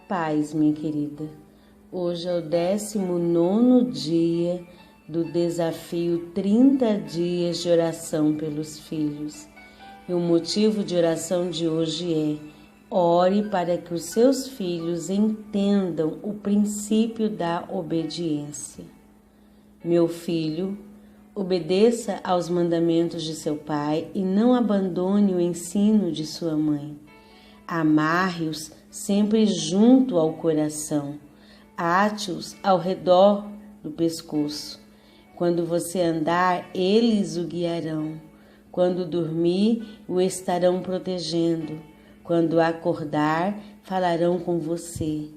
Paz, minha querida. Hoje é o 19º dia do desafio 30 dias de oração pelos filhos. E o motivo de oração de hoje é: ore para que os seus filhos entendam o princípio da obediência. Meu filho, obedeça aos mandamentos de seu pai e não abandone o ensino de sua mãe. Amarre-os sempre junto ao coração, ate-os ao redor do pescoço. Quando você andar, eles o guiarão. Quando dormir, o estarão protegendo. Quando acordar, falarão com você.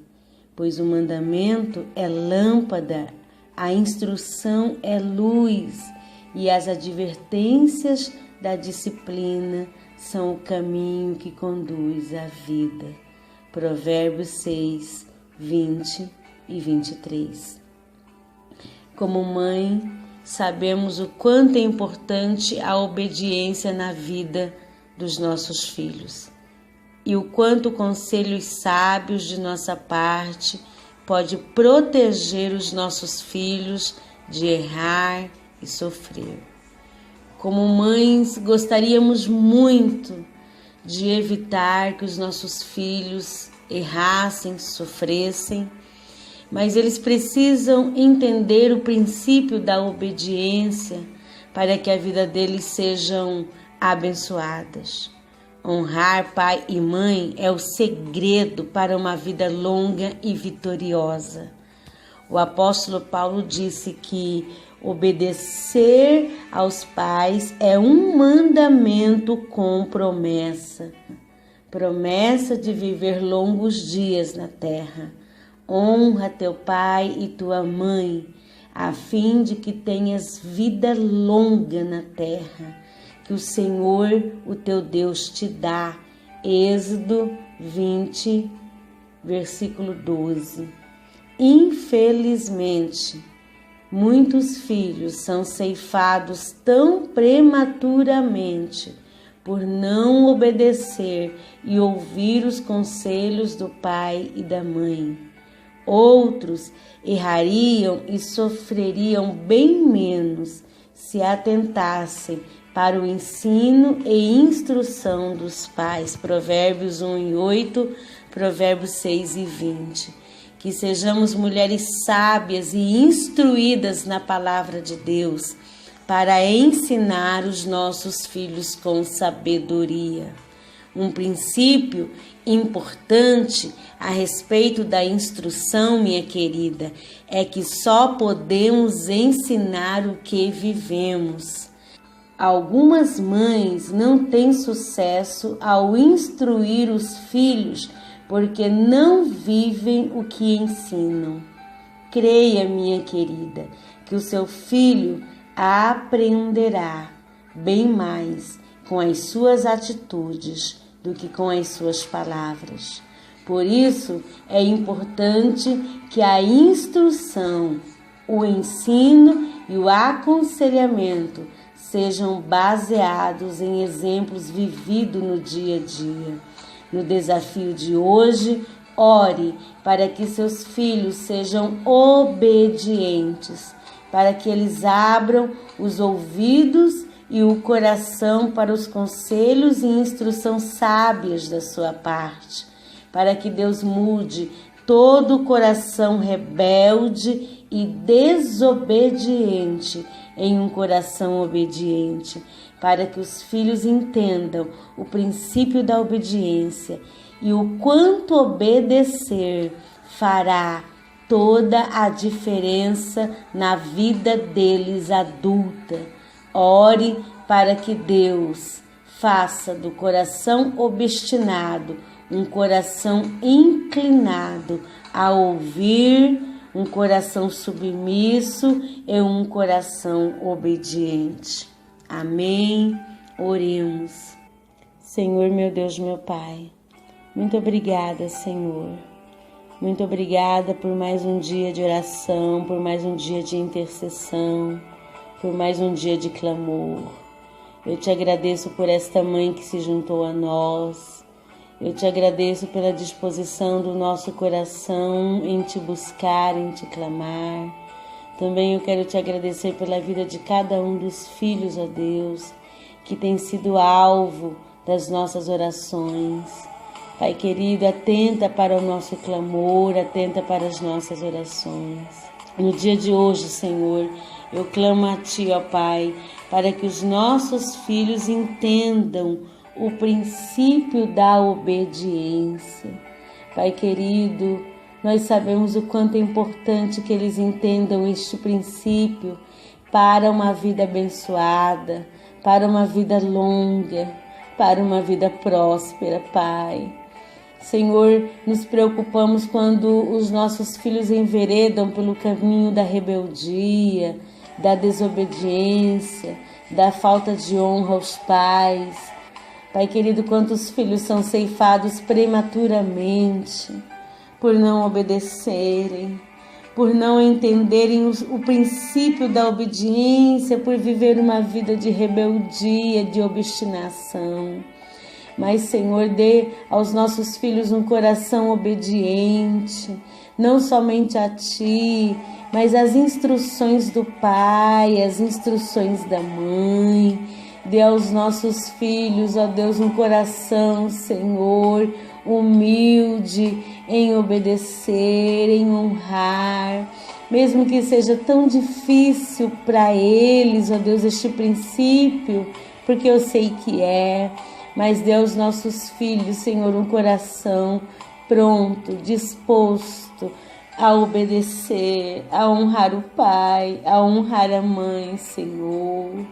Pois o mandamento é lâmpada, a instrução é luz, e as advertências da disciplina são o caminho que conduz à vida. Provérbios 6, 20 e 23. Como mãe, sabemos o quanto é importante a obediência na vida dos nossos filhos e o quanto conselhos sábios de nossa parte pode proteger os nossos filhos de errar e sofrer. Como mães, gostaríamos muito de evitar que os nossos filhos errassem, sofressem, mas eles precisam entender o princípio da obediência para que a vida deles sejam abençoadas. Honrar pai e mãe é o segredo para uma vida longa e vitoriosa. O apóstolo Paulo disse que obedecer aos pais é um mandamento com promessa. Promessa de viver longos dias na terra. Honra teu pai e tua mãe, a fim de que tenhas vida longa na terra, que o Senhor, o teu Deus, te dá. Êxodo 20, versículo 12. Infelizmente, muitos filhos são ceifados tão prematuramente por não obedecer e ouvir os conselhos do pai e da mãe. Outros errariam e sofreriam bem menos se atentassem para o ensino e instrução dos pais. Provérbios 1 e 8, Provérbios 6 e 20. Que sejamos mulheres sábias e instruídas na palavra de Deus para ensinar os nossos filhos com sabedoria. Um princípio importante a respeito da instrução, minha querida, é que só podemos ensinar o que vivemos. Algumas mães não têm sucesso ao instruir os filhos porque não vivem o que ensinam. Creia, minha querida, que o seu filho aprenderá bem mais com as suas atitudes do que com as suas palavras. Por isso, é importante que a instrução, o ensino e o aconselhamento sejam baseados em exemplos vividos no dia a dia. No desafio de hoje, ore para que seus filhos sejam obedientes, para que eles abram os ouvidos e o coração para os conselhos e instrução sábias da sua parte, para que Deus mude todo o coração rebelde e desobediente em um coração obediente, para que os filhos entendam o princípio da obediência e o quanto obedecer fará toda a diferença na vida deles adulta. Ore para que Deus faça do coração obstinado um coração inclinado a ouvir, um coração submisso e um coração obediente. Amém. Oremos. Senhor, meu Deus, meu Pai, muito obrigada, Senhor. Muito obrigada por mais um dia de oração, por mais um dia de intercessão, por mais um dia de clamor. Eu te agradeço por esta mãe que se juntou a nós Eu te agradeço pela disposição do nosso coração em te buscar, em te clamar. Também eu quero te agradecer pela vida de cada um dos filhos, ó Deus, que tem sido alvo das nossas orações. Pai querido, atenta para o nosso clamor, atenta para as nossas orações. No dia de hoje, Senhor, eu clamo a Ti, ó Pai, para que os nossos filhos entendam o princípio da obediência. Pai querido, nós sabemos o quanto é importante que eles entendam este princípio para uma vida abençoada, para uma vida longa, para uma vida próspera, Pai. Senhor, nos preocupamos quando os nossos filhos enveredam pelo caminho da rebeldia, da desobediência, da falta de honra aos pais. Pai querido, quantos filhos são ceifados prematuramente por não obedecerem, por não entenderem o princípio da obediência, por viver uma vida de rebeldia, de obstinação. Mas, Senhor, dê aos nossos filhos um coração obediente, não somente a Ti, mas às instruções do Pai, às instruções da Mãe. Dê aos nossos filhos, ó Deus, um coração, Senhor, humilde em obedecer, em honrar, mesmo que seja tão difícil para eles, ó Deus, este princípio, porque eu sei que é, mas dê aos nossos filhos, Senhor, um coração pronto, disposto a obedecer, a honrar o Pai, a honrar a Mãe, Senhor.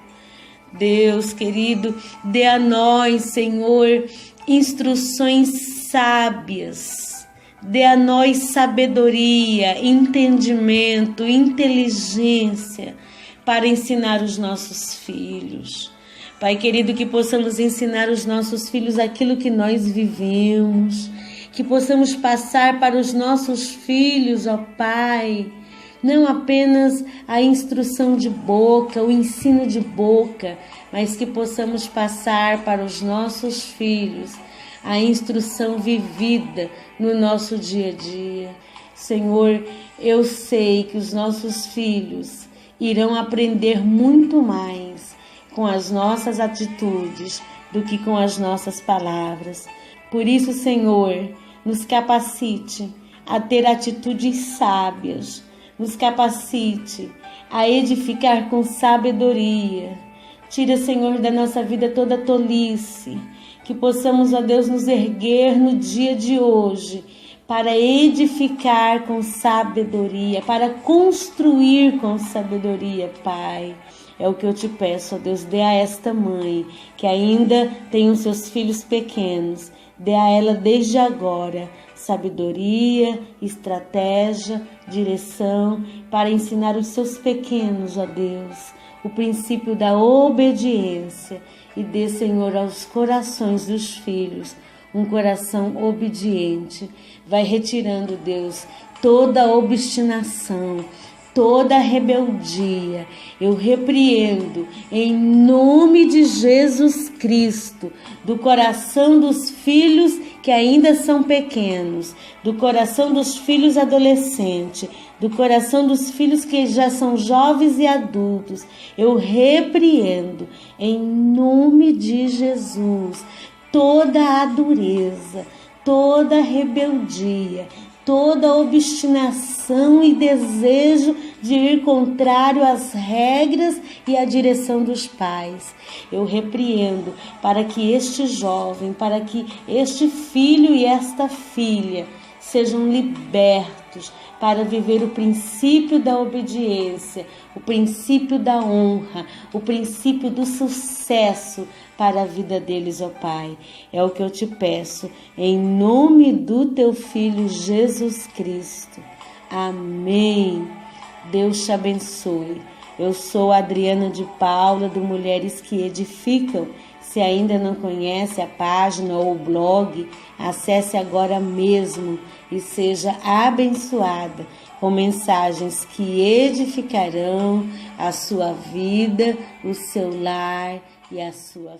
Deus querido, dê a nós, Senhor, instruções sábias, dê a nós sabedoria, entendimento, inteligência para ensinar os nossos filhos. Pai querido, que possamos ensinar os nossos filhos aquilo que nós vivemos, que possamos passar para os nossos filhos, ó Pai, não apenas a instrução de boca, o ensino de boca, mas que possamos passar para os nossos filhos a instrução vivida no nosso dia a dia. Senhor, eu sei que os nossos filhos irão aprender muito mais com as nossas atitudes do que com as nossas palavras. Por isso, Senhor, nos capacite a ter atitudes sábias, nos capacite a edificar com sabedoria. Tira, Senhor, da nossa vida toda tolice, que possamos, ó Deus, nos erguer no dia de hoje para edificar com sabedoria, para construir com sabedoria, Pai. É o que eu te peço, ó Deus, dê a esta mãe que ainda tem os seus filhos pequenos, dê a ela desde agora sabedoria, estratégia, direção para ensinar os seus pequenos, ó Deus, o princípio da obediência e dê, Senhor, aos corações dos filhos um coração obediente. Vai retirando, Deus, toda obstinação, toda rebeldia. Eu repreendo em nome de Jesus Cristo do coração dos filhos que ainda são pequenos, do coração dos filhos adolescentes, do coração dos filhos que já são jovens e adultos. Eu repreendo em nome de Jesus toda a dureza, toda a rebeldia, toda a obstinação e desejo de ir contrário às regras e à direção dos pais. Eu repreendo para que este jovem, para que este filho e esta filha sejam libertos para viver o princípio da obediência, o princípio da honra, o princípio do sucesso para a vida deles, ó Pai. É o que eu te peço, em nome do teu Filho Jesus Cristo. Amém. Deus te abençoe. Eu sou Adriana de Paula, do Mulheres que Edificam. Se ainda não conhece a página ou o blog, acesse agora mesmo e seja abençoada com mensagens que edificarão a sua vida, o seu lar e a sua